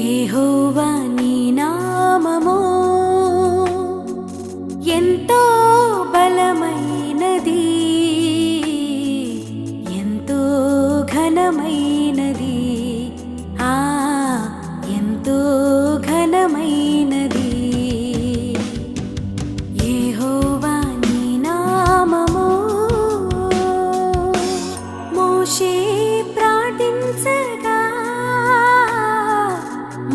యెహోవా నీ నామము ఎంతో బలమైనది, ఎంతో ఘనమైనది, ఎంతో ఘనమైనది. యెహోవా నీ నామము. మోషే ప్రార్థించగా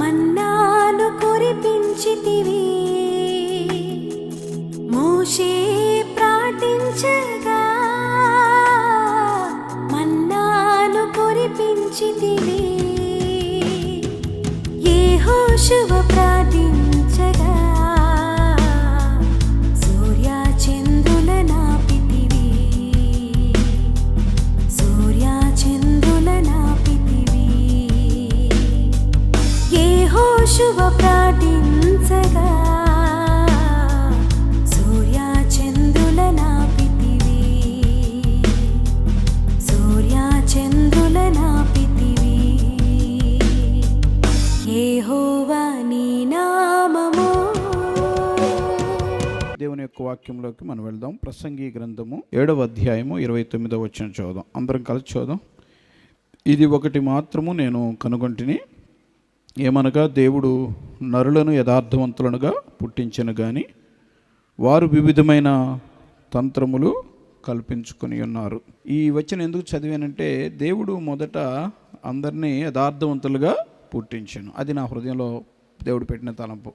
మన్నాను కురిపించితివి. మోషే ప్రార్థించగా మన్నాను కురిపించితివి. యెహోషువ ప్రార్థించగా సూర్య చంద్రుల నాపితివి. సూర్య చంద్రుల నాపితివి. యెహోషువ ప్రార్థించగా సూర్య చంద్రుల నాపితివి. సూర్య చంద్రుల నాపితివి. యెహోవా నీ నామము. దేవుని యొక్క వాక్యంలోకి మనం వెళ్దాం. ప్రసంగి గ్రంథము 7వ అధ్యాయము 29వ వచనం చూద్దాం. అందరం కలిసి చూద్దాం. ఇది ఒకటి మాత్రము నేను కనుగొంటిని, ఏమనగా దేవుడు నరులను యథార్థవంతులనుగా పుట్టించను గాని వారు వివిధమైన తంత్రములు కల్పించుకొని ఉన్నారు. ఈ వచనం ఎందుకు చదివానంటే, దేవుడు మొదట అందరినీ యథార్థవంతులుగా పుట్టించాను. అది నా హృదయంలో దేవుడు పెట్టిన తలంపు.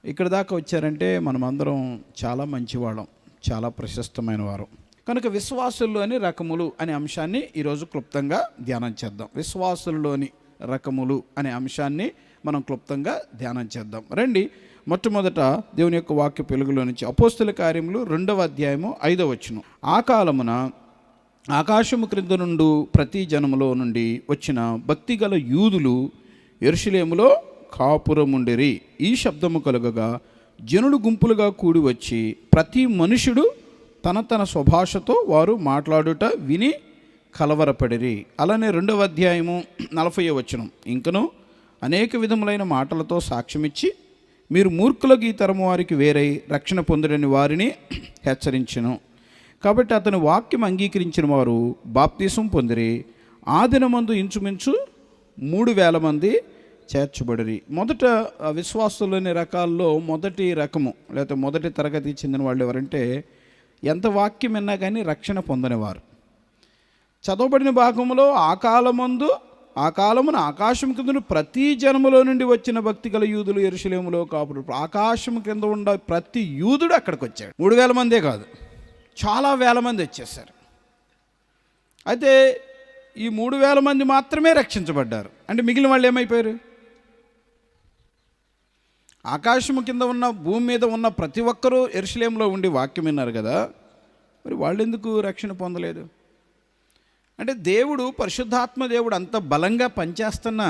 ఇక్కడ దాకా వచ్చారంటే మనం అందరం చాలా మంచివాళ్ళం, చాలా ప్రశస్తమైన వారు. కనుక విశ్వాసుల్లోని రకములు అనే అంశాన్ని ఈరోజు క్లుప్తంగా ధ్యానం చేద్దాం. విశ్వాసుల్లోని రకములు అనే అంశాన్ని మనం క్లుప్తంగా ధ్యానం చేద్దాం. రండి, మొట్టమొదట దేవుని యొక్క వాక్య వెలుగులో నుంచి అపోస్తుల కార్యములు 2వ అధ్యాయము 5వ వచనం. ఆ కాలమున ఆకాశము క్రింద నుండి ప్రతి జనములో నుండి వచ్చిన భక్తిగల యూదులు యెరూషలేములో కాపురముండిరి. ఈ శబ్దము కలుగగా జనులు గుంపులుగా కూడి వచ్చి ప్రతి మనుషుడు తన తన స్వభాషతో వారు మాట్లాడుట విని కలవరపడిరి. అలానే 2వ అధ్యాయము 40వ వచనం. ఇంకను అనేక విధములైన మాటలతో సాక్ష్యమిచ్చి మీరు మూర్ఖులకు ఈ తరము వారికి వేరై రక్షణ పొందడని వారిని హెచ్చరించెను. కాబట్టి అతని వాక్యం అంగీకరించిన వారు బాప్తీసం పొందిరి. ఆ దినమందు ఇంచుమించు 3,000 మంది చేర్చబడిరి. మొదట విశ్వాసులోని రకాల్లో మొదటి రకము లేకపోతే మొదటి తరగతికి చెందిన వాళ్ళు ఎవరంటే, ఎంత వాక్యం విన్నా కానీ రక్షణ పొందనివారు. చదవబడిన భాగంలో ఆ కాలమున ఆకాశం కింద ప్రతి జనములో నుండి వచ్చిన భక్తి గల యూదులు యెరూషలేములో కాపురు. ఆకాశం కింద ఉన్న ప్రతి యూదుడు అక్కడికి వచ్చాడు. 3,000 మందే కాదు, చాలా వేల మంది వచ్చేసారు. అయితే ఈ 3,000 మంది మాత్రమే రక్షించబడ్డారు. అంటే మిగిలిన వాళ్ళు ఏమైపోయారు? ఆకాశము కింద ఉన్న భూమి మీద ఉన్న ప్రతి ఒక్కరూ యెరూషలేములో ఉండి వాక్యం విన్నారు కదా, మరి వాళ్ళు ఎందుకు రక్షణ పొందలేదు? అంటే దేవుడు, పరిశుద్ధాత్మ దేవుడు అంత బలంగా పనిచేస్తున్నా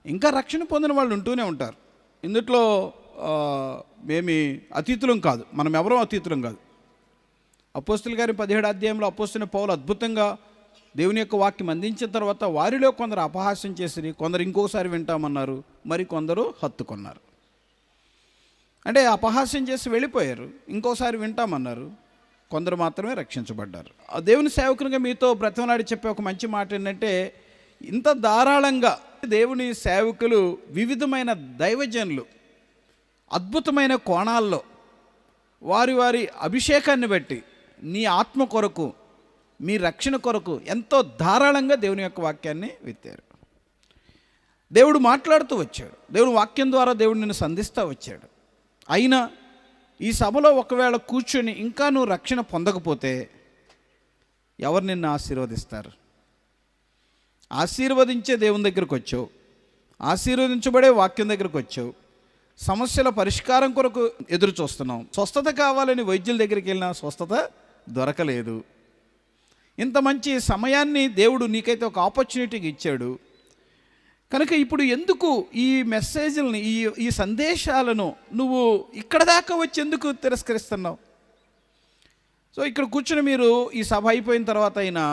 ఇంకా రక్షణ పొందిన వాళ్ళు ఉంటూనే ఉంటారు. ఇందుట్లో మేమి అతీతులం కాదు, మనం ఎవరో అతీతులం కాదు. అపోస్తుల గారి 17వ అధ్యాయంలో అపోస్తులైన పౌలు అద్భుతంగా దేవుని యొక్క వాక్యం అందించిన తర్వాత వారిలో కొందరు అపహాస్యం చేసి, కొందరు ఇంకోసారి వింటామన్నారు, మరి కొందరు హత్తుకున్నారు. అంటే అపహాస్యం చేసి వెళ్ళిపోయారు, ఇంకోసారి వింటామన్నారు, కొందరు మాత్రమే రక్షించబడ్డారు. ఆ దేవుని సేవకునిగా మీతో బ్రతిమలాడి చెప్పే ఒక మంచి మాట ఏంటంటే, ఇంత ధారాళంగా దేవుని సేవకులు వివిధమైన దైవజనులు అద్భుతమైన కోణాల్లో వారి వారి అభిషేకాన్ని బట్టి నీ ఆత్మ కొరకు, మీ రక్షణ కొరకు ఎంతో ధారాళంగా దేవుని యొక్క వాక్యాన్ని విత్తారు. దేవుడు మాట్లాడుతూ వచ్చాడు, దేవుని వాక్యం ద్వారా దేవుడు నిన్ను సంధిస్తూ వచ్చాడు. అయినా ఈ సభలో ఒకవేళ కూర్చొని ఇంకా నువ్వు రక్షణ పొందకపోతే ఎవరు నిన్ను ఆశీర్వదిస్తారు? ఆశీర్వదించే దేవుని దగ్గరకు వచ్చావు, ఆశీర్వదించబడే వాక్యం దగ్గరకు వచ్చావు, సమస్యల పరిష్కారం కొరకు ఎదురు చూస్తున్నాం. స్వస్థత కావాలని వైద్యుల దగ్గరికి వెళ్ళినా స్వస్థత దొరకలేదు. ఇంత మంచి సమయాన్ని దేవుడు నీకైతే ఒక ఆపర్చునిటీకి ఇచ్చాడు. కనుక ఇప్పుడు ఎందుకు ఈ మెసేజ్ని, ఈ సందేశాలను నువ్వు ఇక్కడ దాకా వచ్చి ఎందుకు తిరస్కరిస్తున్నావు? సో ఇక్కడ కూర్చుని మీరు ఈ సభ అయిపోయిన తర్వాత అయినా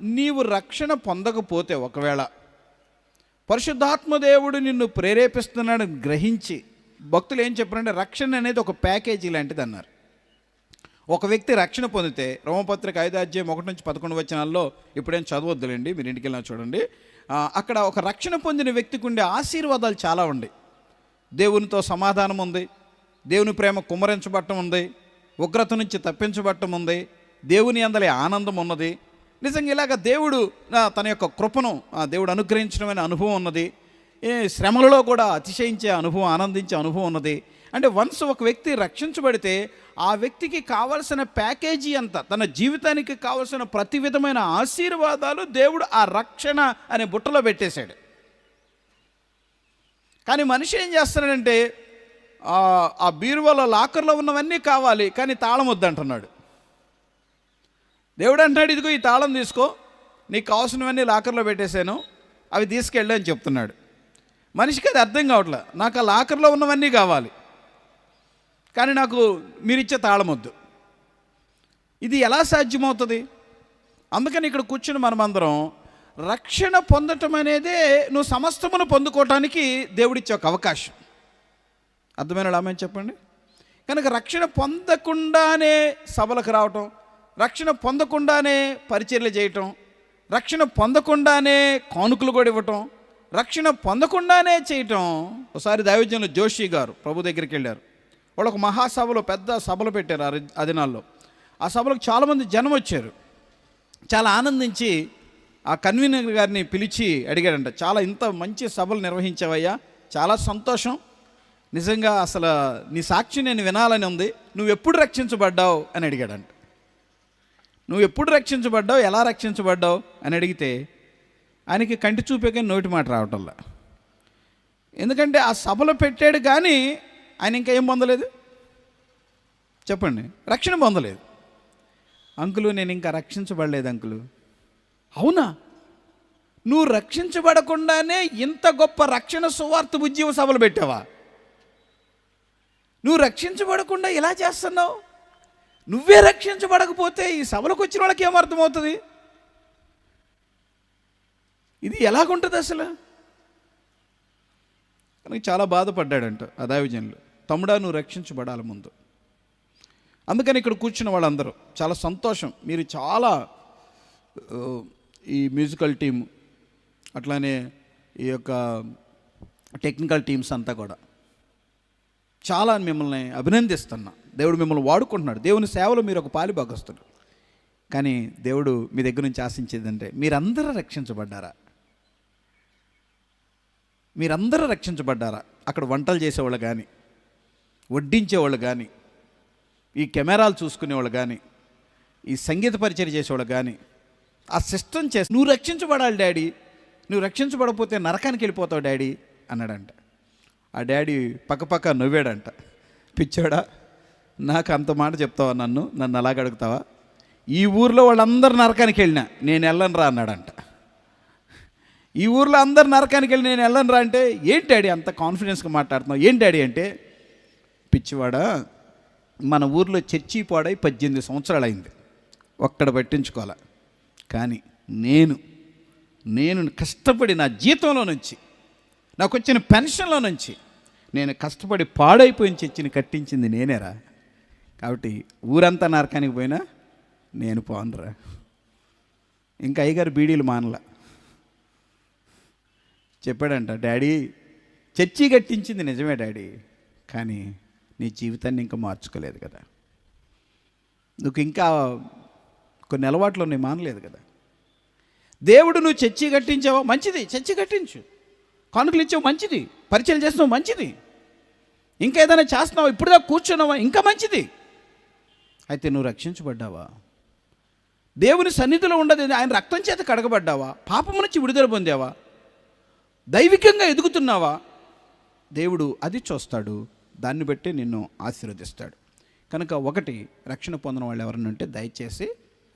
నీవు రక్షణ పొందకపోతే, ఒకవేళ పరిశుద్ధాత్మ దేవుడు నిన్ను ప్రేరేపిస్తున్నాడని గ్రహించి, భక్తులు ఏం చెప్పారంటే రక్షణ అనేది ఒక ప్యాకేజీ లాంటిది అన్నారు. ఒక వ్యక్తి రక్షణ పొందితే, రోమపత్రిక 5:1-11 ఇప్పుడేం చదవద్దులేండి, మీరు ఇంటికి వెళ్ళినా చూడండి. అక్కడ ఒక రక్షణ పొందిన వ్యక్తికి ఉండే ఆశీర్వాదాలు చాలా ఉన్నాయి. దేవునితో సమాధానం ఉంది, దేవుని ప్రేమ కుమ్మరించబట్టం ఉంది, ఉగ్రత నుంచి తప్పించబట్టం ఉంది, దేవుని అందలి ఆనందం ఉన్నది. నిజంగా ఇలాగ దేవుడు తన యొక్క కృపను దేవుడు అనుగ్రహించడమైన అనుభవం ఉన్నది. శ్రమలలో కూడా అతిశయించే అనుభవం, ఆనందించే అనుభవం ఉన్నది. అంటే వన్స్ ఒక వ్యక్తి రక్షించబడితే ఆ వ్యక్తికి కావలసిన ప్యాకేజీ అంతా, తన జీవితానికి కావలసిన ప్రతి విధమైన ఆశీర్వాదాలు దేవుడు ఆ రక్షణ అనే బుట్టలో పెట్టేశాడు. కానీ మనిషి ఏం చేస్తున్నాడంటే ఆ బీరువాలో లాకర్లో ఉన్నవన్నీ కావాలి, కానీ తాళం వద్దంటున్నాడు. దేవుడు అంటున్నాడు, ఇదిగో ఈ తాళం తీసుకో, నీకు కావాల్సినవన్నీ లాకర్లో పెట్టేశాను, అవి తీసుకెళ్ళి అని చెప్తున్నాడు. మనిషికి అది అర్థం కావట్లే. నాకు ఆ లాకర్లో ఉన్నవన్నీ కావాలి, కానీ నాకు మీరిచ్చే తాళం వద్దు. ఇది ఎలా సాధ్యమవుతుంది? అందుకని ఇక్కడ కూర్చుని మనమందరం రక్షణ పొందటం అనేదే నువ్వు సమస్తమును పొందుకోవటానికి దేవుడిచ్చే ఒక అవకాశం. అర్థమైన ఆమేన్ చెప్పండి. కనుక రక్షణ పొందకుండానే సభలకు రావటం, రక్షణ పొందకుండానే పరిచర్యలు చేయటం, రక్షణ పొందకుండానే కానుకలు కూడా ఇవ్వటం, రక్షణ పొందకుండానే చేయటం. ఒకసారి దైవజనులు జోషి గారు ప్రభు దగ్గరికి వెళ్ళారు. వాళ్ళు ఒక మహాసభలో పెద్ద సభలు పెట్టారు ఆ దినాల్లో. ఆ సభలకు చాలామంది జనం వచ్చారు. చాలా ఆనందించి ఆ కన్వీనర్ గారిని పిలిచి అడిగాడంట, చాలా ఇంత మంచి సభలు నిర్వహించావయ్యా, చాలా సంతోషం, నిజంగా అసలు నీ సాక్షి నేను వినాలని ఉంది, నువ్వు ఎప్పుడు రక్షించబడ్డావు అని అడిగాడంట. నువ్వు ఎప్పుడు రక్షించబడ్డావు, ఎలా రక్షించబడ్డావు అని అడిగితే ఆయనకి కంటి చూపే కానీ నోటి మాట రావటంలా. ఎందుకంటే ఆ సభలో పెట్టాడు కానీ ఆయన ఇంకా ఏం పొందలేదు చెప్పండి, రక్షణ పొందలేదు. అంకులు నేను ఇంకా రక్షించబడలేదు అంకులు. అవునా? నువ్వు రక్షించబడకుండానే ఇంత గొప్ప రక్షణ సువార్త ఉద్యమ సభలు పెట్టావా? నువ్వు రక్షించబడకుండా ఎలా చేస్తున్నావు? నువ్వే రక్షించబడకపోతే ఈ సభలకు వచ్చిన వాళ్ళకి ఏమర్థమవుతుంది? ఇది ఎలాగుంటుంది అసలు? కానీ చాలా బాధపడ్డాడంట ఆ దైవజనులు. తమ్ముడా, నువ్వు రక్షించబడాలి ముందు. అందుకని ఇక్కడ కూర్చున్న వాళ్ళందరూ చాలా సంతోషం. మీరు చాలా ఈ మ్యూజికల్ టీమ్, అట్లానే ఈ యొక్క టెక్నికల్ టీమ్స్ అంతా కూడా చాలా మిమ్మల్ని అభినందిస్తున్నా. దేవుడు మిమ్మల్ని వాడుకుంటున్నాడు. దేవుని సేవలో మీరు ఒక పాలి భాగస్తులు. కానీ దేవుడు మీ దగ్గర నుంచి ఆశించేదంటే మీరందరూ రక్షించబడ్డారా? మీరందరూ రక్షించబడ్డారా? అక్కడ వంటలు చేసేవాళ్ళు కానీ, వడ్డించేవాళ్ళు కానీ, ఈ కెమెరాలు చూసుకునేవాళ్ళు కానీ, ఈ సంగీత పరిచయం చేసేవాళ్ళు కానీ, ఆ సిస్టమ్ చేసి నువ్వు రక్షించబడాలి డాడీ, నువ్వు రక్షించబడకపోతే నరకానికి వెళ్ళిపోతావు డాడీ అన్నాడంట. ఆ డాడీ పక్కపక్క నవ్వాడంట. పిచ్చాడా, నాకు అంత మాట చెప్తావా? నన్ను అలాగ అడుగుతావా? ఈ ఊర్లో వాళ్ళందరూ నరకానికి వెళ్ళినా నేను వెళ్ళను రా అన్నాడంట. ఈ ఊర్లో అందరు నరకానికి వెళ్ళి నేను వెళ్ళను రా అంటే, ఏంటి డాడీ అంత కాన్ఫిడెన్స్గా మాట్లాడుతున్నావు? ఏంటి డాడీ అంటే, పిచ్చివాడా, మన ఊర్లో చర్చి పాడై 18 సంవత్సరాలు అయింది, ఒక్కడ పట్టించుకోవాలా. కానీ నేను కష్టపడి నా జీతంలో నుంచి, నాకు వచ్చిన పెన్షన్లో నుంచి నేను కష్టపడి పాడైపోయిన చర్చిని కట్టించింది నేనేరా. కాబట్టి ఊరంతా నరకానికి పోయినా నేను పోనురా. ఇంకా అయ్యగారు బీడీలు మానలా. చెప్పాడంట, డాడీ చర్చి కట్టించింది నిజమే డాడీ, కానీ నీ జీవితాన్ని ఇంకా మార్చుకోలేదు కదా, నువ్వు ఇంకా కొన్ని అలవాట్లు నేను మానలేదు కదా. దేవుడు నువ్వు చర్చి కట్టించావా? మంచిది, చర్చి కట్టించు. కానుకలు ఇచ్చావు, మంచిది. పరిచయం చేస్తున్నావు, మంచిది. ఇంకా ఏదైనా చేస్తున్నావా? ఇప్పుడుదా కూర్చున్నావా? ఇంకా మంచిది. అయితే నువ్వు రక్షించబడ్డావా? దేవుని సన్నిధిలో ఉండదు, ఆయన రక్తం చేత కడగబడ్డావా? పాపము నుంచి విడుదల పొందావా? దైవికంగా ఎదుగుతున్నావా? దేవుడు అది చూస్తాడు, దాన్ని బట్టి నిన్ను ఆశీర్వదిస్తాడు. కనుక ఒకటి, రక్షణ పొందిన వాళ్ళు ఎవరైనా ఉంటే దయచేసి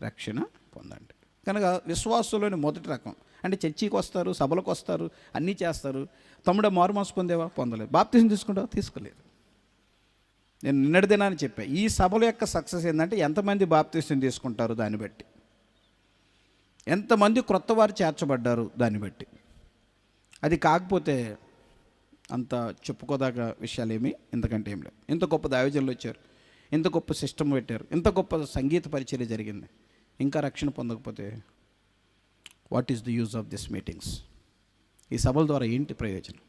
రక్షణ పొందండి. కనుక విశ్వాసంలోని మొదటి రకం అంటే చర్చికి వస్తారు, సభలకు వస్తారు, అన్నీ చేస్తారు. తమ్ముడు మారు మనసు పొందేవా? పొందలేదు. బాప్తిజం తీసుకుంటావా? తీసుకోలేదు. నేను నిన్నటి దినాన్ని చెప్పా, ఈ సభల యొక్క సక్సెస్ ఏంటంటే ఎంతమంది బాప్తిజం తీసుకుంటారు దాన్ని బట్టి, ఎంతమంది క్రొత్త వారు చేర్చబడ్డారు దాన్ని బట్టి. అది కాకపోతే అంత చెప్పుకోదాక విషయాలు ఏమీ ఇంతకంటే ఏం లేవు. ఇంత గొప్ప దైవజనులు వచ్చారు, ఇంత గొప్ప సిస్టమ్ పెట్టారు, ఇంత గొప్ప సంగీత పరిచర్య జరిగింది, ఇంకా రక్షణ పొందకపోతే what is the use of this meetings? ఈ సభల ద్వారా ఏంటి ప్రయోజనం?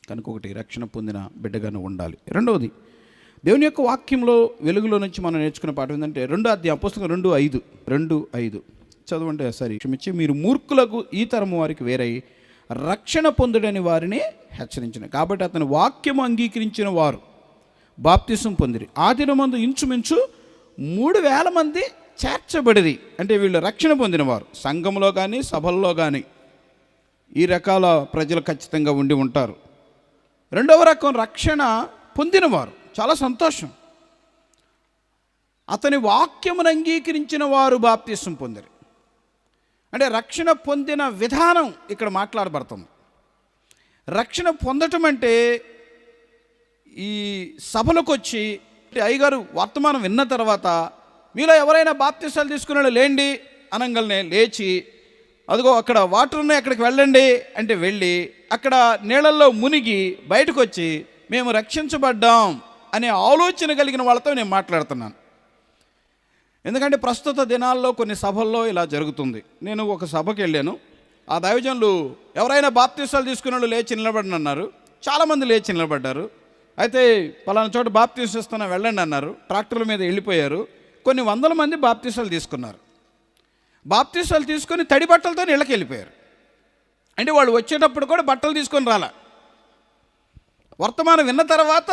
కనుక ఒకటి, రక్షణ పొందిన బిడ్డగానే ఉండాలి. రెండవది, దేవుని యొక్క వాక్యంలో వెలుగులో నుంచి మనం నేర్చుకునే పాఠం ఏంటంటే 2వ అధ్యాయం పుస్తకం 2:5 చదవండి. సరే, క్షమించి, మీరు మూర్ఖులకు ఈ తరము వారికి వేరై రక్షణ పొందుడని వారిని హెచ్చరించిన. కాబట్టి అతని వాక్యము అంగీకరించిన వారు బాప్తిసం పొందిరి. ఆ దినమందు ఇంచుమించు 3,000 మంది చేర్చబడిరి. అంటే వీళ్ళు రక్షణ పొందినవారు. సంఘంలో కానీ సభల్లో కానీ ఈ రకాల ప్రజలు ఖచ్చితంగా ఉండి ఉంటారు. రెండవ రకం రక్షణ పొందినవారు. చాలా సంతోషం. అతని వాక్యమును అంగీకరించిన వారు బాప్తిసం పొందిరి. అంటే రక్షణ పొందిన విధానం ఇక్కడ మాట్లాడబడుతుంది. రక్షణ పొందటం అంటే ఈ సభలకు వచ్చి అయ్యగారు వర్తమానం విన్న తర్వాత మీలో ఎవరైనా బాప్తిసాలు తీసుకునే లేండి అనగానే లేచి, అదిగో అక్కడ వాటర్ ఉన్నాయి అక్కడికి వెళ్ళండి అంటే వెళ్ళి అక్కడ నీళ్ళల్లో మునిగి బయటకు వచ్చి మేము రక్షించబడ్డాం అనే ఆలోచన కలిగిన వాళ్ళతో నేను మాట్లాడుతున్నాను. ఎందుకంటే ప్రస్తుత దినాల్లో కొన్ని సభల్లో ఇలా జరుగుతుంది. నేను ఒక సభకి వెళ్ళాను. ఆ దైవజనులు ఎవరైనా బాప్తిసాలు తీసుకునే వాళ్ళు లేచి నిలబడిన అన్నారు. చాలామంది లేచి నిలబడ్డారు. అయితే పలానా చోట బాప్తిసం ఇస్తున్నా వెళ్ళండి అన్నారు. ట్రాక్టర్ల మీద వెళ్ళిపోయారు. కొన్ని 100 మంది బాప్తిసాలు తీసుకున్నారు. బాప్తిసాలు తీసుకొని తడి బట్టలతో ఇళ్ళకి వెళ్ళిపోయారు. అంటే వాళ్ళు వచ్చేటప్పుడు కూడా బట్టలు తీసుకొని రాలా. వర్తమానం విన్న తర్వాత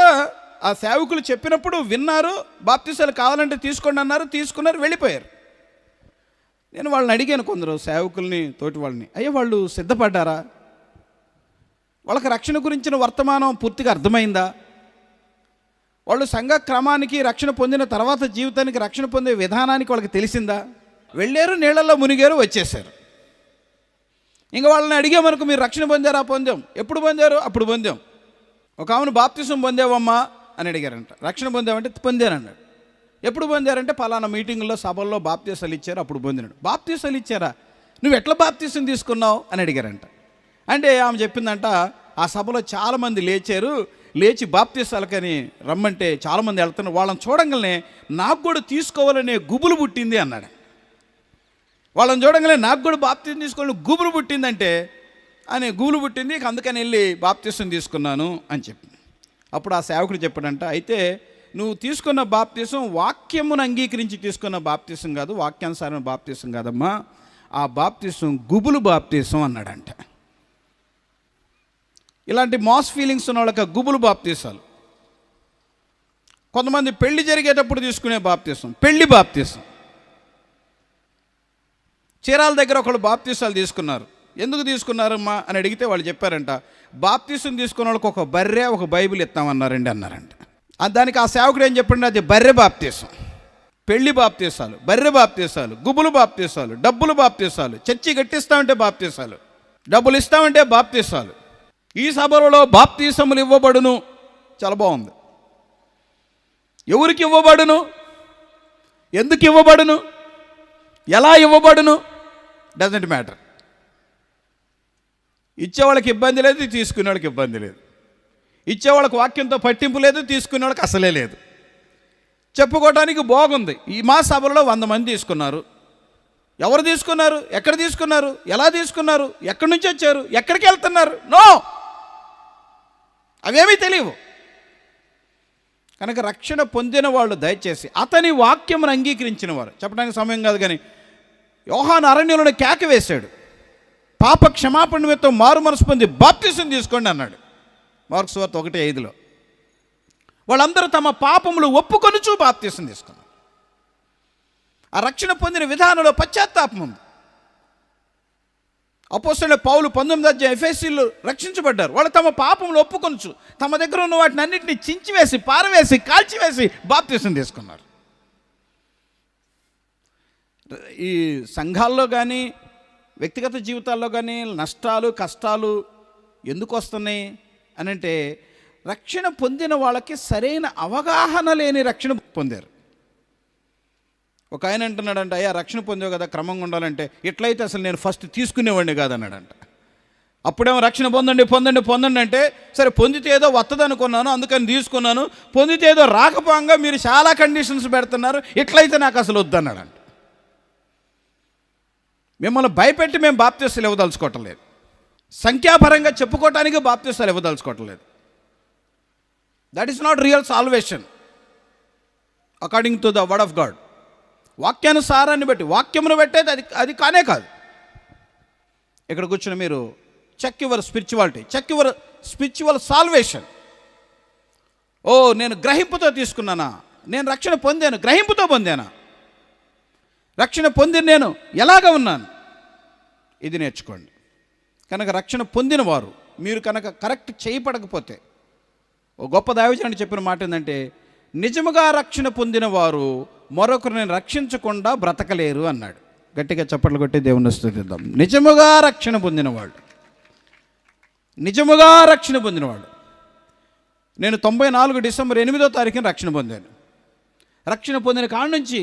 ఆ సేవకులు చెప్పినప్పుడు విన్నారు, బాప్తిసాలు కావాలంటే తీసుకోండి అన్నారు, తీసుకున్నారు, వెళ్ళిపోయారు. నేను వాళ్ళని అడిగాను, కొందరు సేవకుల్ని, తోటి వాళ్ళని, అయ్యో వాళ్ళు సిద్ధపడ్డారా? వాళ్ళకి రక్షణ గురించిన వర్తమానం పూర్తిగా అర్థమైందా? వాళ్ళు సంఘ క్రమానికి రక్షణ పొందిన తర్వాత జీవితానికి రక్షణ పొందే విధానానికి వాళ్ళకి తెలిసిందా? వెళ్ళారు, నీళ్ళల్లో మునిగారు, వచ్చేసారు. ఇంకా వాళ్ళని అడిగామనుకో, మీరు రక్షణ పొందారా? పొందాం. ఎప్పుడు పొందారు? అప్పుడు పొందాం. ఒక ఆమెను బాప్తిసం పొందావమ్మా అని అడిగారంట. రక్షణ పొందామంటే పొందానన్నాడు. ఎప్పుడు పొందారంటే పలానా మీటింగుల్లో సభల్లో బాప్తిసాలు ఇచ్చారు, అప్పుడు పొందినాడు. బాప్తిసాలు ఇచ్చారా? నువ్వు ఎట్లా బాప్తిసం తీసుకున్నావు అని అడిగారంట. అంటే ఆమె చెప్పిందంట, ఆ సభలో చాలామంది లేచారు, లేచి బాప్తిసాలకని రమ్మంటే చాలామంది వెళ్తున్నారు. వాళ్ళని చూడంగానే నాకు కూడా తీసుకోవాలనే గుబులు పుట్టింది అన్నాడు. వాళ్ళని చూడంగానే నాకు కూడా బాప్తిసం తీసుకోవాలని గుబులు పుట్టిందంటే అని గుబులు పుట్టింది, అందుకని వెళ్ళి బాప్తిసం తీసుకున్నాను అని చెప్పి. అప్పుడు ఆ సేవకుడు చెప్పాడంట, అయితే నువ్వు తీసుకున్న బాప్తిసం వాక్యమును అంగీకరించి తీసుకున్న బాప్తిసం కాదు, వాక్యానుసారమైన బాప్తిసం కాదమ్మా, ఆ బాప్తిసం గుబులు బాప్తిసం అన్నాడంట. ఇలాంటి మాస్ ఫీలింగ్స్ ఉన్న వాళ్ళకి గుబులు బాప్తిసాలు. కొంతమంది పెళ్లి జరిగేటప్పుడు తీసుకునే బాప్తిసం పెళ్లి బాప్తిసం. చీరాల దగ్గర ఒకళ్ళు బాప్తిసాలు తీసుకున్నారు. ఎందుకు తీసుకున్నారమ్మా అని అడిగితే వాళ్ళు చెప్పారంట, బాప్తిసం తీసుకున్న వాళ్ళకి ఒక బర్రె, ఒక బైబిల్ ఇస్తామన్నారండి అన్నారంట. దానికి ఆ సేవకుడు ఏం చెప్పండి, అది బర్రె బాప్తిసం. పెళ్లి బాప్తిసాలు, బర్రె బాప్తిసాలు, గుబులు బాప్తిసాలు, డబ్బులు బాప్తిసాలు, చర్చి కట్టిస్తామంటే బాప్తిసాలు, డబ్బులు ఇస్తామంటే బాప్తిసాలు. ఈ సభలలో బాప్తిసములు ఇవ్వబడును. చాలా బాగుంది. ఎవరికి ఇవ్వబడును? ఎందుకు ఇవ్వబడును? ఎలా ఇవ్వబడును? Doesn't matter. ఇచ్చేవాళ్ళకి ఇబ్బంది లేదు, తీసుకునే వాళ్ళకి ఇబ్బంది లేదు. ఇచ్చేవాళ్ళకి వాక్యంతో పట్టింపు లేదు, తీసుకునే వాళ్ళకి అసలే లేదు. చెప్పుకోవడానికి బాగుంది. ఈ మా సభలో 100 మంది తీసుకున్నారు. ఎవరు తీసుకున్నారు? ఎక్కడ తీసుకున్నారు? ఎలా తీసుకున్నారు? ఎక్కడి నుంచి వచ్చారు? ఎక్కడికి వెళ్తున్నారు? నో, అవేమీ తెలియవు. కనుక రక్షణ పొందిన వాళ్ళు దయచేసి అతని వాక్యమును అంగీకరించిన వారు, చెప్పడానికి సమయం కాదు కానీ యోహాను అరణ్యంలోనే కేక వేశాడు, పాప క్షమాపణ నిమిత్తం మారు మనసు పొంది బాప్తిసం తీసుకోండి అన్నాడు. మార్కు సువార్త 1:5. వాళ్ళందరూ తమ పాపములు ఒప్పుకొనుచు బాప్తిసం తీసుకున్నారు. ఆ రక్షణ పొందిన విధానంలో పశ్చాత్తాపం ఉంది. అపోస్తలుడైన పౌలు 19వ అధ్యాయం ఎఫెసీయులు రక్షించబడ్డారు. వాళ్ళు తమ పాపములు ఒప్పుకొనుచు తమ దగ్గర ఉన్న వాటిని అన్నింటినీ చించివేసి, పారవేసి, కాల్చివేసి బాప్తిసం తీసుకున్నారు. ఈ సంఘాల్లో కానీ వ్యక్తిగత జీవితాల్లో కానీ నష్టాలు, కష్టాలు ఎందుకు వస్తున్నాయి అని అంటే, రక్షణ పొందిన వాళ్ళకి సరైన అవగాహన లేని రక్షణ పొందారు. ఒక ఆయన అంటున్నాడంట, అయ్యా రక్షణ పొందావు కదా, క్రమంగా ఉండాలంటే, ఎట్లయితే అసలు నేను ఫస్ట్ తీసుకునేవాడిని కాదన్నాడంట. అప్పుడేమో రక్షణ పొందండి పొందండి పొందండి అంటే, సరే పొందితే ఏదో వత్తది అనుకున్నాను, అందుకని తీసుకున్నాను. పొందితే ఏదో రాకపోగా మీరు చాలా కండిషన్స్ పెడుతున్నారు, ఇట్లయితే నాకు అసలు వద్దన్నాడంట. మిమ్మల్ని భయపెట్టి మేము బాప్తీసాలు ఇవ్వదలుచుకోవటం లేదు, సంఖ్యాపరంగా చెప్పుకోవటానికి బాప్తీసాలు ఇవ్వదలుచుకోవటం లేదు. That is not real salvation according to the word of God. వాక్యానుసారాన్ని బట్టి, వాక్యమును పెట్టేది అది కానే కాదు. ఇక్కడ కూర్చుని మీరు check your spirituality, check your spiritual salvation. ఓ, నేను గ్రహింపుతో తీసుకున్నానా? నేను రక్షణ పొందాను గ్రహింపుతో పొందానా? రక్షణ పొంది నేను ఎలాగ ఉన్నాను? ఇది నేర్చుకోండి. కనుక రక్షణ పొందిన వారు మీరు కనుక కరెక్ట్ చేయబడకపోతే, ఓ గొప్ప దైవజనుడు చెప్పిన మాట ఏంటంటే, నిజముగా రక్షణ పొందిన వారు మరొకరిని రక్షించకుండా బ్రతకలేరు అన్నాడు. గట్టిగా చప్పట్లు కొట్టి దేవుని స్తుతిద్దాం. నిజముగా రక్షణ పొందినవాడు, నిజముగా రక్షణ పొందినవాడు. నేను 94 డిసెంబర్ 8వ తారీఖున రక్షణ పొందాను. రక్షణ పొందిన కాడ నుంచి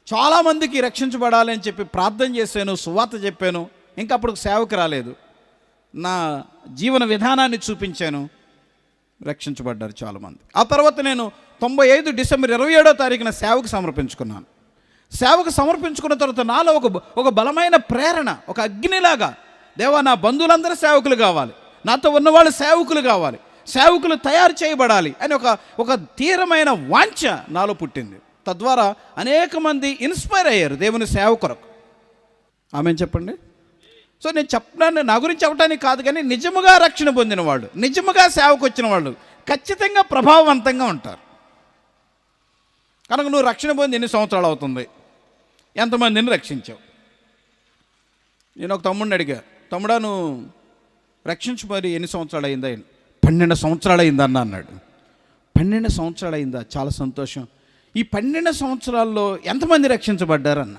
చాలామందికి రక్షించబడాలని చెప్పి ప్రార్థన చేశాను, సువార్త చెప్పాను. ఇంకా అప్పుడు సేవకు రాలేదు, నా జీవన విధానాన్ని చూపించాను, రక్షించబడ్డారు చాలామంది. ఆ తర్వాత నేను 95 డిసెంబర్ 27వ తారీఖున సేవకు సమర్పించుకున్నాను. సేవకు సమర్పించుకున్న తర్వాత నాలో ఒక బలమైన ప్రేరణ, ఒక అగ్నిలాగా, దేవా నా బంధువులందరూ సేవకులు కావాలి, నాతో ఉన్నవాళ్ళు సేవకులు కావాలి, సేవకులు తయారు చేయబడాలి అని ఒక తీవ్రమైన వాంఛ నాలో పుట్టింది. తద్వారా అనేక మంది ఇన్స్పైర్ అయ్యారు దేవుని సేవ కొరకు. ఆమెను చెప్పండి. సో నేను చెప్పడానికి, నా గురించి చెప్పడానికి కాదు, కానీ నిజముగా రక్షణ పొందిన వాళ్ళు, నిజముగా సేవకు వచ్చిన వాళ్ళు ఖచ్చితంగా ప్రభావవంతంగా ఉంటారు. కనుక నువ్వు రక్షణ పొంది ఎన్ని సంవత్సరాలు అవుతుంది, ఎంతమందిని రక్షించావు? నేను ఒక తమ్ముడిని అడిగా, తమ్ముడా నువ్వు రక్షించి మరి ఎన్ని సంవత్సరాలు అయిందా? 12 సంవత్సరాలు అయిందన్న అన్నాడు. 12 సంవత్సరాలు అయిందా? చాలా సంతోషం. ఈ 12 సంవత్సరాల్లో ఎంతమంది రక్షించబడ్డారన్న?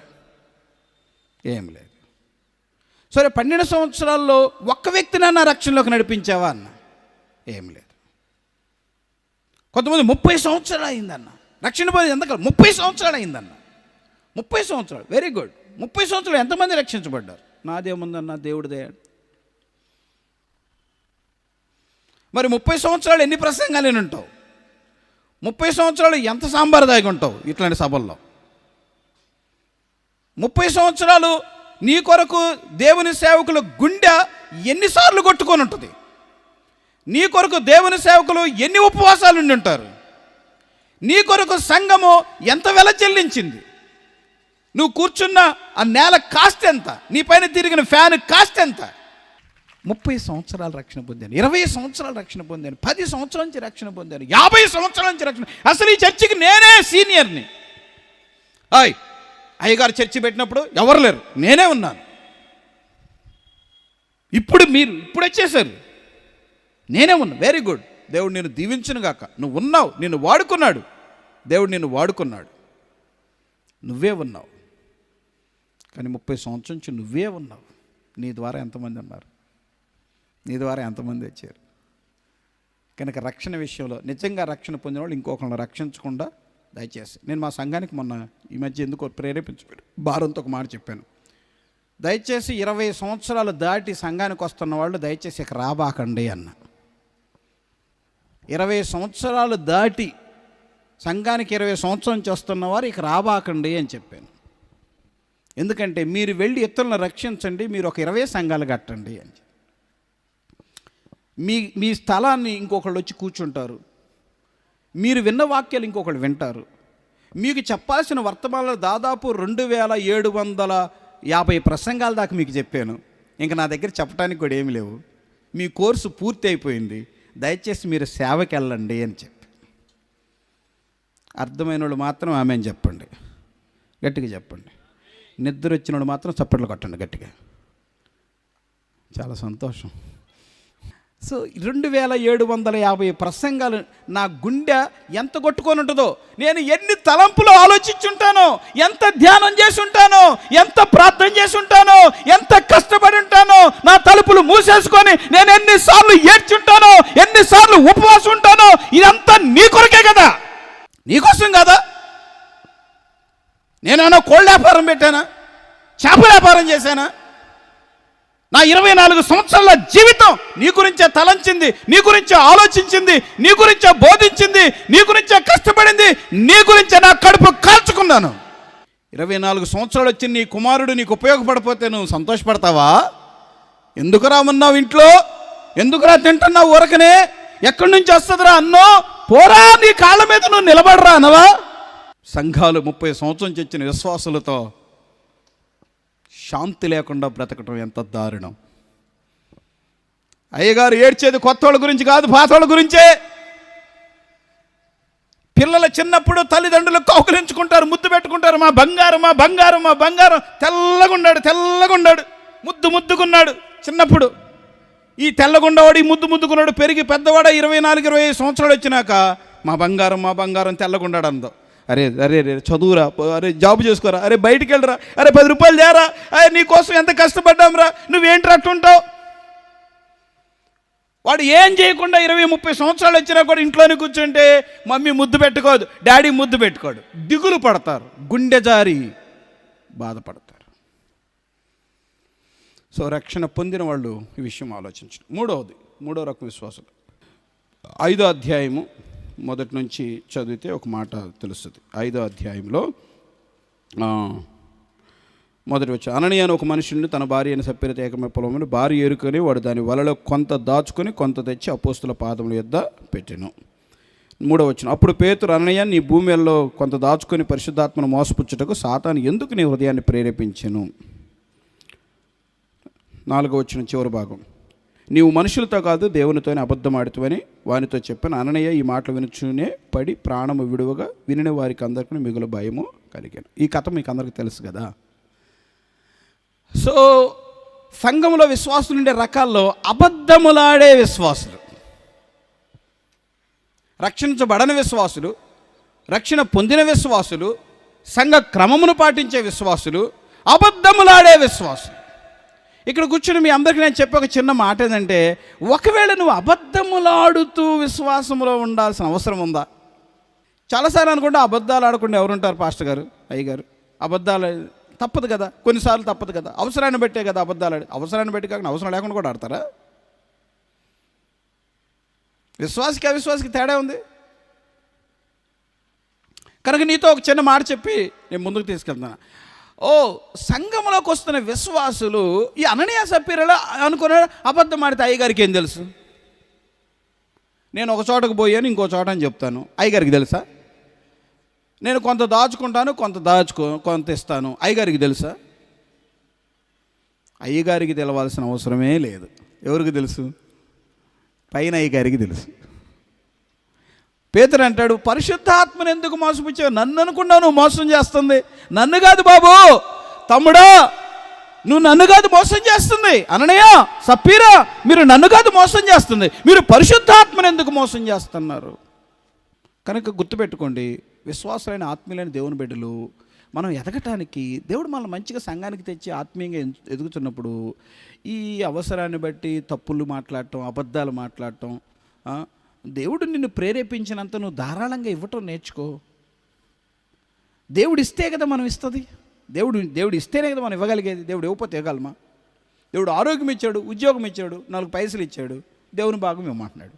ఏం లేదు. సరే 12 సంవత్సరాల్లో ఒక్క వ్యక్తినన్నా రక్షణలోకి నడిపించావా అన్న? ఏం లేదు. కొంతమంది 30 సంవత్సరాలు అయిందన్న రక్షణ పొంది, ఎంతకాలం? 30 సంవత్సరాలు అయిందన్న. 30 సంవత్సరాలు, వెరీ గుడ్. 30 సంవత్సరాలు ఎంతమంది రక్షించబడ్డారు? నాదేముందన్న, దేవుడిదే. మరి 30 సంవత్సరాలు ఎన్ని ప్రసంగాలు నేను ఉంటావు? 30 సంవత్సరాలు ఎంత సాంబార్ దాగి ఉంటావు ఇట్లాంటి సభల్లో? 30 సంవత్సరాలు నీ కొరకు దేవుని సేవకుల గుండె ఎన్నిసార్లు కొట్టుకొని ఉంటుంది? నీ కొరకు దేవుని సేవకులు ఎన్ని ఉపవాసాలు ఉండి ఉంటారు? నీ కొరకు సంఘము ఎంత వెల చెల్లించింది? నువ్వు కూర్చున్న ఆ నేల కాస్ట్ ఎంత? నీ పైన తిరిగిన ఫ్యాన్ కాస్ట్ ఎంత? 30 సంవత్సరాలు రక్షణ పొందాను, 20 సంవత్సరాలు రక్షణ పొందాను, 10 సంవత్సరాల నుంచి రక్షణ పొందాను, 50 సంవత్సరాల నుంచి రక్షణ. అసలు ఈ చర్చికి నేనే సీనియర్ని. అయ్యగారు చర్చి పెట్టినప్పుడు ఎవరు లేరు, నేనే ఉన్నాను. ఇప్పుడు వచ్చేసారు, నేనే ఉన్నా. Very good. దేవుడు నేను దీవించును గాక. నువ్వు ఉన్నావు, నిన్ను వాడుకున్నాడు దేవుడు, నిన్ను వాడుకున్నాడు, నువ్వే ఉన్నావు. కానీ 30 సంవత్సరం నుంచి నువ్వే ఉన్నావు. నీ ద్వారా ఎంతమంది ఉన్నారు? నీ ద్వారా ఎంతమంది వచ్చారు? కనుక రక్షణ విషయంలో నిజంగా రక్షణ పొందిన వాళ్ళు ఇంకొకరిని రక్షించకుండా దయచేసి, నేను మా సంఘానికి మొన్న ఈ మధ్య ఎందుకో ప్రేరేపించబడి భారంతో ఒక మాట చెప్పాను. దయచేసి 20 సంవత్సరాలు దాటి సంఘానికి వస్తున్న వాళ్ళు దయచేసి ఇక రాబాకండి అన్న. 20 సంవత్సరాలు దాటి సంఘానికి 20 సంవత్సరం నుంచి వస్తున్న వారు ఇక రాబాకండి అని చెప్పాను. ఎందుకంటే మీరు వెళ్ళి ఇతరులను రక్షించండి, మీరు ఒక 20 సంఘాలు కట్టండి అని. మీ స్థలాన్ని ఇంకొకళ్ళు వచ్చి కూర్చుంటారు, మీరు విన్న వాక్యాలు ఇంకొకళ్ళు వింటారు. మీకు చెప్పాల్సిన వర్తమానాలు దాదాపు 2750 ప్రసంగాల దాకా మీకు చెప్పాను. ఇంకా నా దగ్గర చెప్పడానికి కూడా ఏమి లేవు. మీ కోర్సు పూర్తి అయిపోయింది, దయచేసి మీరు సేవకి వెళ్ళండి అని చెప్పి. అర్థమైన వాళ్ళు మాత్రం ఆమె అని చెప్పండి, గట్టిగా చెప్పండి. నిద్ర వచ్చిన వాళ్ళు మాత్రం చప్పట్లు కొట్టండి గట్టిగా. చాలా సంతోషం. సో 2750 ప్రసంగాలు నా గుండె ఎంత కొట్టుకొని ఉంటుందో, నేను ఎన్ని తలంపులు ఆలోచించుంటానో, ఎంత ధ్యానం చేసి ఉంటానో, ఎంత ప్రార్థన చేసి ఉంటానో, ఎంత కష్టపడి ఉంటానో, నా తలుపులు మూసేసుకొని నేను ఎన్నిసార్లు ఏడ్చుంటానో, ఎన్నిసార్లు ఉపవాసం ఉంటానో. ఇదంతా నీ కొరకే కదా, నీకోసం కదా. నేనేమన్నా కోళ్ళ వ్యాపారం పెట్టానా? చేపల వ్యాపారం చేశానా? నా 24 సంవత్సరాల జీవితం నీ గురించే తలంచింది, నీ గురించే ఆలోచించింది, నీ గురించే బోధించింది, నీ గురించే కష్టపడింది, నీ గురించే నా కడుపు కాల్చుకున్నాను. 24 సంవత్సరాలు వచ్చి నీ కుమారుడు నీకు ఉపయోగపడిపోతే నువ్వు సంతోషపడతావా? ఎందుకురా ఉన్నావు ఇంట్లో? ఎందుకురా తింటున్నావు ఊరకనే? ఎక్కడి నుంచి వస్తుందిరా అన్నో? పోరా, నీ కాళ్ళ మీద నువ్వు నిలబడరా అనవా? సంఘాలు 30 సంవత్సరం నుంచి వచ్చిన విశ్వాసులతో శాంతి లేకుండా బ్రతకటం ఎంత దారుణం. అయ్యగారు ఏడ్చేది కొత్త వాళ్ళ గురించి కాదు, పాత వాళ్ళ గురించే. పిల్లలు చిన్నప్పుడు తల్లిదండ్రులు కౌగిలించుకుంటారు, ముద్దు పెట్టుకుంటారు. మా బంగారం, మా బంగారం, మా బంగారం. తెల్లగున్నాడు, ముద్దుకున్నాడు చిన్నప్పుడు. ఈ తెల్లగుండవాడు, ఈ ముద్దుకున్నాడు పెరిగి పెద్దవాడ 24-25 సంవత్సరాలు వచ్చినాక మా బంగారం తెల్లగుండాడు అందో. అరే చదువురా, అరే జాబ్ చేసుకోరా, అరే బయటికి వెళ్ళరా, అరే 10 రూపాయలు తేరా, అరే నీకోసం ఎంత కష్టపడ్డాంరా, నువ్వేంటి అట్టుంటావు? వాడు ఏం చేయకుండా 20-30 సంవత్సరాలు వచ్చినా కూడా ఇంట్లోనే కూర్చుంటే మమ్మీ ముద్దు పెట్టుకోదు, డాడీ ముద్దు పెట్టుకోడు, దిగులు పడతారు, గుండె జారి బాధపడతారు. సో రక్షణ పొందిన వాళ్ళు ఈ విషయం ఆలోచించండి. మూడో రకం విశ్వాసులు 5వ అధ్యాయము మొదటి నుంచి చదివితే ఒక మాట తెలుస్తుంది. 5వ అధ్యాయంలో మొదటి వచ్చి, అననీయ అని ఒక మనుషుని తన భార్య అయిన సప్పిర ఏకమే పొలమును భార్య ఏరుకొని వాడు దాని వలలో కొంత దాచుకొని కొంత తెచ్చి అపోస్తుల పాదముల యొద్ద పెట్టెను. 3వ వచనం, అప్పుడు పేతురు, అననీయ నీ భూమిలో కొంత దాచుకొని పరిశుద్ధాత్మను మోసపుచ్చుటకు సాతాను ఎందుకు నీ హృదయాన్ని ప్రేరేపించెను? 4వ వచనం చివరి భాగం, నీవు మనుషులతో కాదు దేవునితోనే అబద్ధమాడుతావని వానితో చెప్పాను. అననయ్య ఈ మాటలు వినుచునే పడి ప్రాణము విడువగా వినిన వారికి అందరికీ మిగులు భయము కలిగాను. ఈ కథ మీకు అందరికీ తెలుసు కదా. సో సంఘంలో విశ్వాసులు ఉండే రకాల్లో అబద్ధములాడే విశ్వాసులు, రక్షించబడని విశ్వాసులు, రక్షణ పొందిన విశ్వాసులు, సంఘ క్రమమును పాటించే విశ్వాసులు, అబద్ధములాడే విశ్వాసులు. ఇక్కడ కూర్చొని మీ అందరికీ నేను చెప్పే ఒక చిన్న మాట ఏంటంటే, ఒకవేళ నువ్వు అబద్ధములాడుతూ విశ్వాసంలో ఉండాల్సిన అవసరం ఉందా? చాలాసార్లు అనుకుంటే అబద్ధాలు ఆడకుండా ఎవరుంటారు పాస్టర్ గారు, అయ్యగారు? అబద్ధాలు తప్పదు కదా, కొన్నిసార్లు తప్పదు కదా, అవసరాన్ని బట్టే కదా అబద్ధాలు ఆడి. అవసరాన్ని బట్టి కాకుండా అవసరం లేకుండా కూడా ఆడతారా? విశ్వాసకి అవిశ్వాసకి తేడా ఉంది. కనుక నీతో ఒక చిన్న మాట చెప్పి నేను ముందుకు తీసుకెళ్తాను. సంఘంలోకి వస్తున్న విశ్వాసులు ఈ అననీయ సప్పీరలో అనుకున్న అబద్ధం ఆడితే అయ్యగారికి ఏం తెలుసు? నేను ఒక చోటకు పోయాను, ఇంకో చోట అని చెప్తాను, అయ్యగారికి తెలుసా? నేను కొంత దాచుకుంటాను, కొంత ఇస్తాను, అయ్యగారికి తెలుసా? అయ్యగారికి తెలవాల్సిన అవసరమే లేదు. ఎవరికి తెలుసు? పైన అయ్యగారికి తెలుసు. పేతురు అంటాడు, పరిశుద్ధాత్మను ఎందుకు మోసపుచ్చావు? నన్ను అనుకున్నావు నువ్వు మోసం చేస్తుంది, నన్ను కాదు బాబు, తమ్ముడా, నువ్వు నన్ను కాదు మోసం చేస్తుంది. అననయ్య, సప్పీరా, మీరు నన్ను కాదు మోసం చేస్తుంది, మీరు పరిశుద్ధాత్మను ఎందుకు మోసం చేస్తున్నారు? కనుక గుర్తుపెట్టుకోండి, విశ్వాసులైన ఆత్మీయులైన దేవుని బిడ్డలు మనం ఎదగటానికి దేవుడు మనల్ని మంచిగా సంఘానికి తెచ్చి ఆత్మీయంగా ఎదుగుతున్నప్పుడు ఈ అవసరాన్ని బట్టి తప్పులు మాట్లాడటం, అబద్ధాలు మాట్లాడటం, దేవుడు నిన్ను ప్రేరేపించినంత నువ్వు ధారాళంగా ఇవ్వటం నేర్చుకో. దేవుడు ఇస్తే కదా మనం ఇస్తుంది. దేవుడు ఇస్తేనే కదా మనం ఇవ్వగలిగేది. దేవుడు ఇవ్వకపోతే ఇవ్వగలమా? దేవుడు ఆరోగ్యం ఇచ్చాడు, ఉద్యోగం ఇచ్చాడు, 4 పైసలు ఇచ్చాడు, దేవుని భాగం ఇవ్వమంటున్నాడు.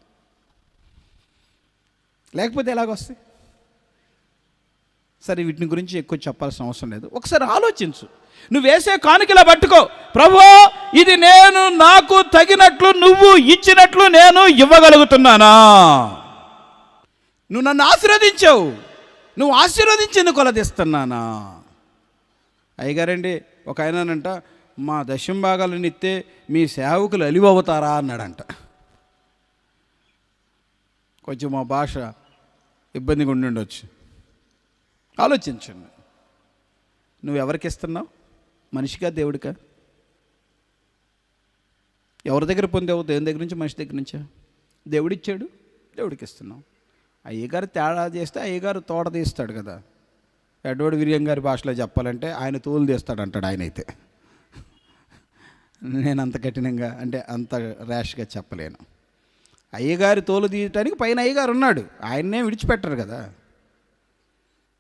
లేకపోతే ఎలాగొస్తాయి? సరే, వీటిని గురించి ఎక్కువ చెప్పాల్సిన అవసరం లేదు. ఒకసారి ఆలోచించు. నువ్వు వేసే కానుకలా పట్టుకో, ప్రభువా ఇది నేను నాకు తగినట్లు నువ్వు ఇచ్చినట్లు నేను ఇవ్వగలుగుతున్నానా? నువ్వు నన్ను ఆశీర్వదించావు, నువ్వు ఆశీర్వదించింది కొలదిస్తున్నానా? అయ్యగారండి ఒక ఆయనంట, మా దశం భాగాలను ఇస్తే మీ సేవకులు అలివవుతారా అన్నాడంట. కొంచెం మా భాష ఇబ్బందిగా ఉండి ఉండొచ్చు. ఆలోచించండి, నువ్వు ఎవరికి ఇస్తున్నావు? మనిషికా, దేవుడికా? ఎవరి దగ్గర పొందావు? దేవుని దగ్గర నుంచి, మనిషి దగ్గర నుంచా? దేవుడిచ్చాడు, దేవుడికి ఇస్తున్నావు. అయ్యగారు తేడా చేస్తే అయ్యగారు తోట తీస్తాడు కదా. ఎడ్వర్డ్ విలియం గారి భాషలో చెప్పాలంటే ఆయన తోలు తీస్తాడు అంటాడు ఆయన. అయితే నేను అంత కఠినంగా అంటే అంత ర్యాష్గా చెప్పలేను. అయ్యగారి తోలు తీయటానికి పైన అయ్యగారు ఉన్నాడు, ఆయన్నే విడిచిపెట్టరు కదా.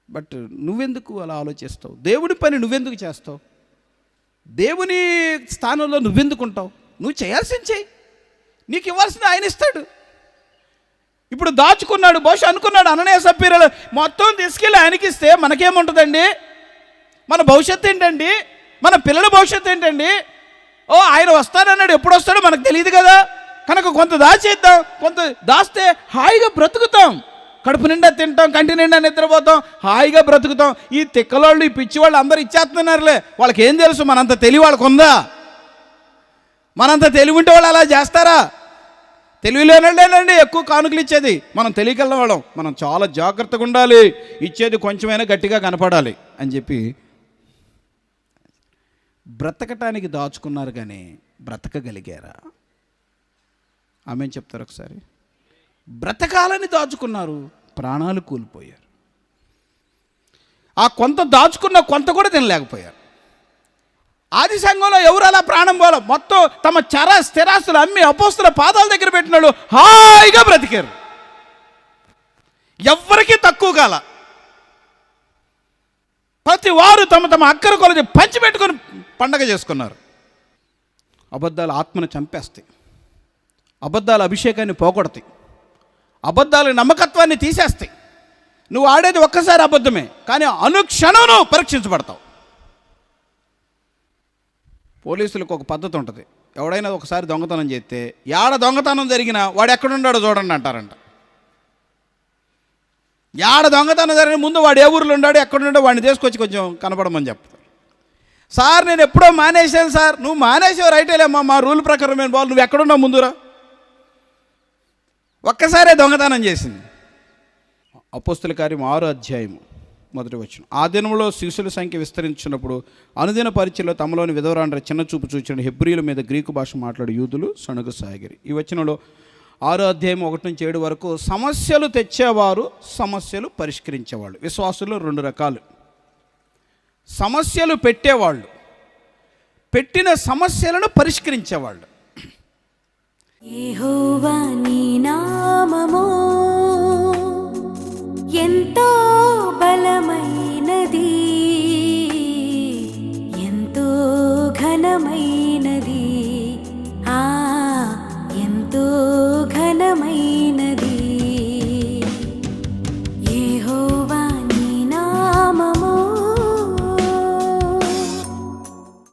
బట్ నువ్వెందుకు అలా ఆలోచిస్తావు? దేవుడి పని నువ్వెందుకు చేస్తావు? దేవుని స్థానంలో నువ్వెందుకుంటావు? నువ్వు చేయాల్సింది చెయ్యి, నీకు ఇవ్వాల్సింది ఆయన ఇస్తాడు. ఇప్పుడు దాచుకున్నాడు, బహుశా అనుకున్నాడు అననీయ సప్పీరాలు మొత్తం తీసుకెళ్ళి ఆయనకి ఇస్తే మనకేముంటుందండి? మన భవిష్యత్తు ఏంటండి? మన పిల్లల భవిష్యత్తు ఏంటండి? ఓ ఆయన వస్తాడన్నాడు, ఎప్పుడు వస్తాడో మనకు తెలియదు కదా, కనుక కొంత దాచేద్దాం, కొంత దాస్తే హాయిగా బ్రతుకుతాం, కడుపు నిండా తింటాం, కంటి నిండా నిద్రపోతాం, హాయిగా బ్రతుకుతాం. ఈ తిక్కలోళ్ళు, ఈ పిచ్చివాళ్ళు అందరూ ఇచ్చేస్తున్నారులే, వాళ్ళకి ఏం తెలుసు? మనంత తెలివి వాళ్ళకు ఉందా? మనంత తెలివి ఉంటే వాళ్ళు అలా చేస్తారా? తెలివి లేనండి ఎక్కువ కానుకలు ఇచ్చేది. మనం తెలియగల వాళ్ళం, మనం చాలా జాగ్రత్తగా ఉండాలి, ఇచ్చేది కొంచెమైనా గట్టిగా కనపడాలి అని చెప్పి బ్రతకటానికి దాచుకున్నారు, కానీ బ్రతకగలిగారా? ఆమె చెప్తారు ఒకసారి. బ్రతకాలని దాచుకున్నారు, ప్రాణాలు కూలిపోయారు. ఆ కొంత దాచుకున్న కొంత కూడా తినలేకపోయారు. ఆది సంఘంలో ఎవరు అలా ప్రాణం పోలే, మొత్తం తమ స్థిరాస్తులు అమ్మి అపోస్తుల పాదాల దగ్గర పెట్టినాడు, హాయిగా బ్రతికారు, ఎవ్వరికీ తక్కువ కాల. ప్రతి వారు తమ తమ అక్కర కొలది పంచిపెట్టుకొని పండగ చేసుకున్నారు. అబద్ధాలు ఆత్మను చంపేస్తాయి, అబద్ధాలు అభిషేకాన్ని పోగొడతాయి, అబద్ధాల నమ్మకత్వాన్ని తీసేస్తాయి. నువ్వు ఆడేది ఒక్కసారి అబద్ధమే, కానీ అనుక్షణం నువ్వు పరీక్షించబడతావు. పోలీసులకు ఒక పద్ధతి ఉంటుంది, ఎవడైనా ఒకసారి దొంగతనం చేస్తే యాడ దొంగతనం జరిగినా వాడు ఎక్కడున్నాడో చూడండి అంటారంట. యాడ దొంగతనం జరిగిన ముందు వాడు ఏ ఊరిలో ఉన్నాడో ఎక్కడున్నాడో వాడిని తీసుకొచ్చి కొంచెం కనపడమని చెప్తారు. సార్ నేను ఎప్పుడో మానేశాను సార్. నువ్వు మానేసావు రైటేలేమ్మా, మా రూల్ ప్రకారం నేను బాల్, నువ్వు ఎక్కడున్నావు ముందురా? ఒక్కసారే దొంగతనం చేసింది. అపోస్తుల కార్యం 6వ అధ్యాయము 1వ వచనం. ఆ దినంలో శిష్యుల సంఖ్య విస్తరించినప్పుడు అనుదిన పరిచయలో తమలోని విధవరాండ్ర చిన్న చూపు చూచిన హెబ్రీల మీద గ్రీకు భాష మాట్లాడే యూదులు సణుగసాగిరి. ఈ వచనంలో 6వ అధ్యాయం 1 నుంచి 7 వరకు సమస్యలు తెచ్చేవారు, సమస్యలు పరిష్కరించేవాళ్ళు. విశ్వాసులు 2 రకాలు. సమస్యలు పెట్టేవాళ్ళు, పెట్టిన సమస్యలను పరిష్కరించేవాళ్ళు. యెహోవా నీ నామము ఎంతో బలమైనది, ఎంతో ఘనమైనది, ఎంతో ఘనమైనది.